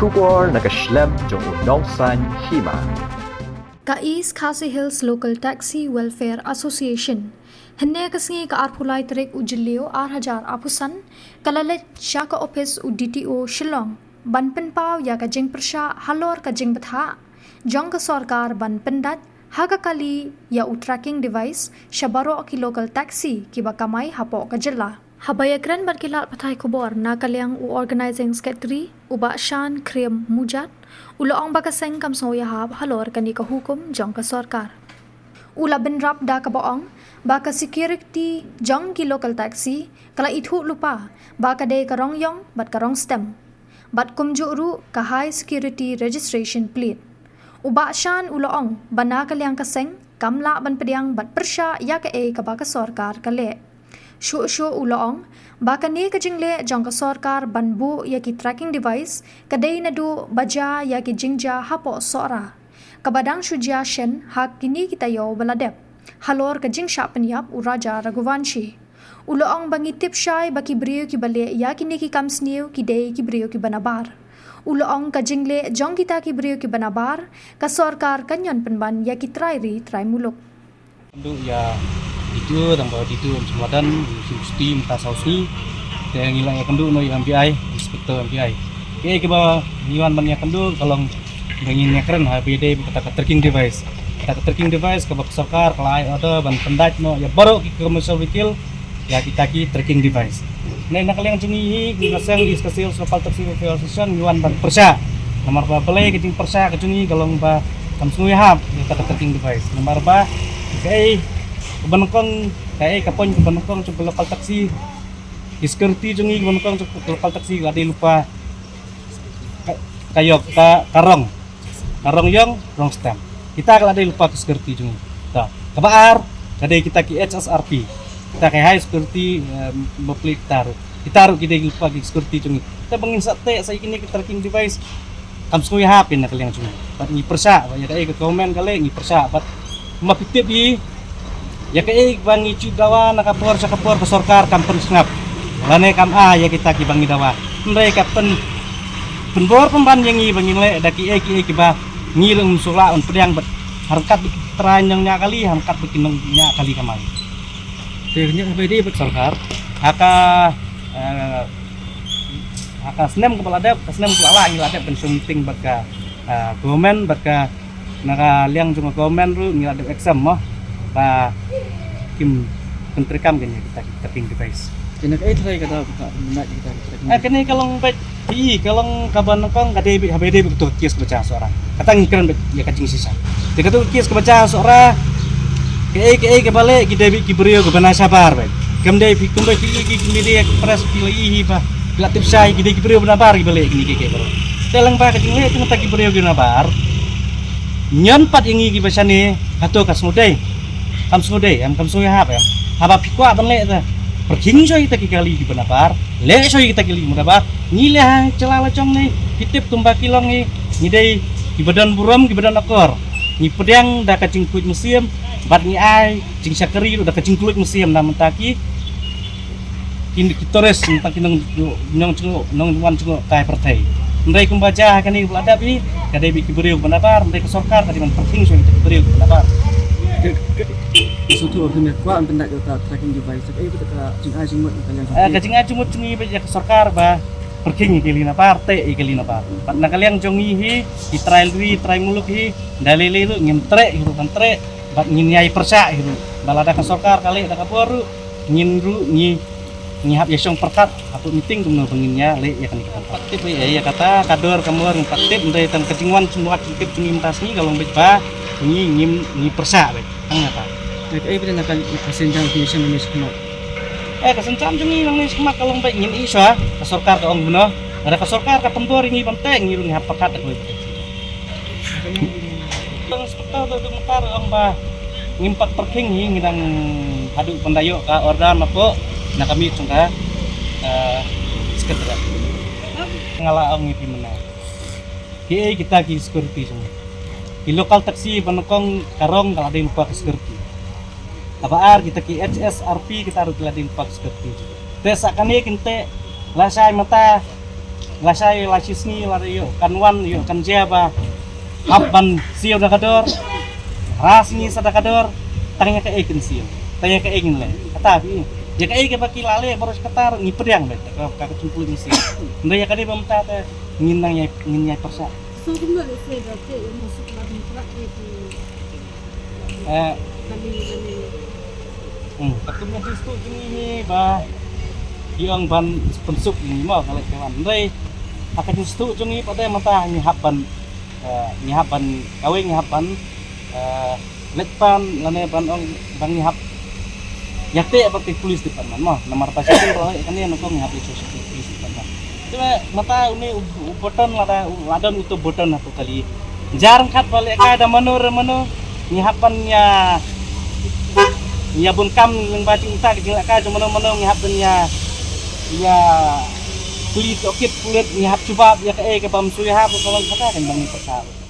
Bersyukur nakaslem jong unongsan hima. Ka East Khasi Hills Local Taxi Welfare Association henne kasngi ka arphulai trek ujilleo 8000 apusan kalalet shaka office u DTO Shillong banpen paw ya ka jeng persha halor ka jeng batha jong ka sarkar banpen dat haga kali ya u tracking device shabaro ki local taxi ki ba kamai hapo ka jilla habayakran barkilat pathai khobor na kalyang u organizing secretary uba shan krem mujat uloong bakaseng kam soya hab halor kani ka hukum jong ka sarkar ula benrap da ka boong baka security jong ki local taxi kala ithu lupa baka de ka rongyong bat ka rong stem bat kumjuru ka high security registration plate uba shan uloong bana kalyang kaseng kamla ban pediang bat persha ya ka e ka baka sarkar kale shu uloong baka ne ka jingle jong ka sarkar banbu ya ki tracking device kadai nadu baja ya ki jingja hapo sora kabadang shujia shen hak kini kita yo baladep halor ka jing shapanyap u raja raghuvanshi uloong bangi tip shai baki brio ki bale ya kini ki kamsniu ki dei ki brio ki banabar uloong ka jingle jong kita ki brio ki banabar ka sarkar kanyon penban ya ki trai muluk Untuk ya itu tambah itu semadan sistem tasawsi yang hilang ya kendu no MPI inspektor MPI ke bawah niwan ban ya kendu kalau ingin keren HPD kata tracking device ke sarkar kelai ada ban pendat no ya baru ke commercial vehicle ya kita ki tracking device nah nak yang jungi ngasang diskusi soal taxi association niwan ban persa nomor ba belai kecing persa kecungi kalau ba kamsui hab kata tracking device nomor ba kay banokong kay kapon banokong sa local taxi security jungi banokong sa local taxi ada lupa kayo karong yang wrong stamp kita kalau ada lupa ke security jungi ta kabar kada kita ki HSRP kita kay high security baplik taruh kita lupa ke security jungi kita bangin sate sa ikini tracking device kamsui hapin na kalyang jungi pat ni persa ya kay ke comment kali ni persa pat mapitip i ya kay bangi cidawa nakapor sa kapor ka sarkar kampun snap lane kam ya kita ki bangi dawa mereka penbor pemban yang i bangi le daki ki ba ngilung sula on pedang bet harkat teranyang nya kali harkat bikin nya kali kamai ternya BD bet sarkar aka senem kepala dep senem kepala ngila dep pensiun meeting baka gomen baka naka liang cuma komen ru ngila dep exam mo pa kim pentrikam kanya kita tracking device kena kai try kata benda kita kene kalong bet kalong kaban kong kade HBD betul kies kebaca suara kata ngikran bet ya kacing sisa dia kata kies kebaca suara ke balik kita ki brio ke bana sabar bet kamdai fikum bet ki media press pilih pa latip sai ki brio bana bar ki balik ni ke bro telang pa kacing le tengah ki brio bana bar nyon pat ingi ki basane hato kasmudai kamsudai hap ya haba pikwa banle ta perking so kita kali di benapar le so kita kali benapar ni le celala cong ni hitip tumba kilong ni dei di badan buram di badan akor ni pedang da kacing kulit museum bat ni ai cing sakari da kacing kulit museum na mentaki kin kitores tentang kinong nong wan cungo kai pertai ndai kumbaca kani beladap ni kadai bi kibrio benapar ndai ke sarkar tadi man perking so kita kibrio benapar suatu orang kuat pendak kita tracking device itu kita jingai jimut kalian kacing jimut jungi be ke sarkar ba perking ikilina parte ikilina pa na kaliang jongi hi di try muluk hi dalile lu ngintre hiru kantre bat nginyai persa hiru balada ke sarkar kali da kaporu nginru ni hab yesong perkat atau meeting kumno penginnya le ya kan kita tip ya kata kador kamur tip ndai tan kacingwan semua tip jungi mentasni kalau ba ni persa be angata kayak kita nak kesenjang pinjam ini semua kesenjang jungi nang ni semak kalau baik ngin isa ka sarkar ka ong beno ada ka sarkar ka pembor ngi banteng ngi rungi hapakat ko bang spektator do mekar ong ba ngimpak perking ngidang hadu pendayo ka ordan mapo na kami cungka sekedra ngala ong ngi mena kita ki security semua di lokal taksi banokong karong kalau ada lupa ke security kabar kita ki HSRP kita harus ladin pak seperti desa kami kinte lasai mata lasai lasisni lari yo kanwan yo kanjaba habban siyo dakador rasni sadakador tangnya ke ikin siyo tangnya ke ikin le kata bi ya ke ikin baki lale baru sekitar ngiperiang bet kakak cumpul ni siyo nda ya kadi bamta te nginnya persa So kembali saya berarti yang masuk lagi praktek itu kali Takutnya justru ini bah yang ban pensuk ini mau kalau kawan ndai akan justru jungi pada mata nyihapan kawin nyihapan letpan lane ban ong bang nyihap yakte seperti tulis di depan mah nomor pasien roh kan ini nukung nyihap itu tulis di depan cuma mata ini boton ladon itu boton atau kali jarang kat balik ada menu nyihapannya ya bungkam yang baca utak jelak ka cuma mana nyihapannya ya kulit okit kulit nyihap coba ya ke bam suya ha kalau kata kan bang perkara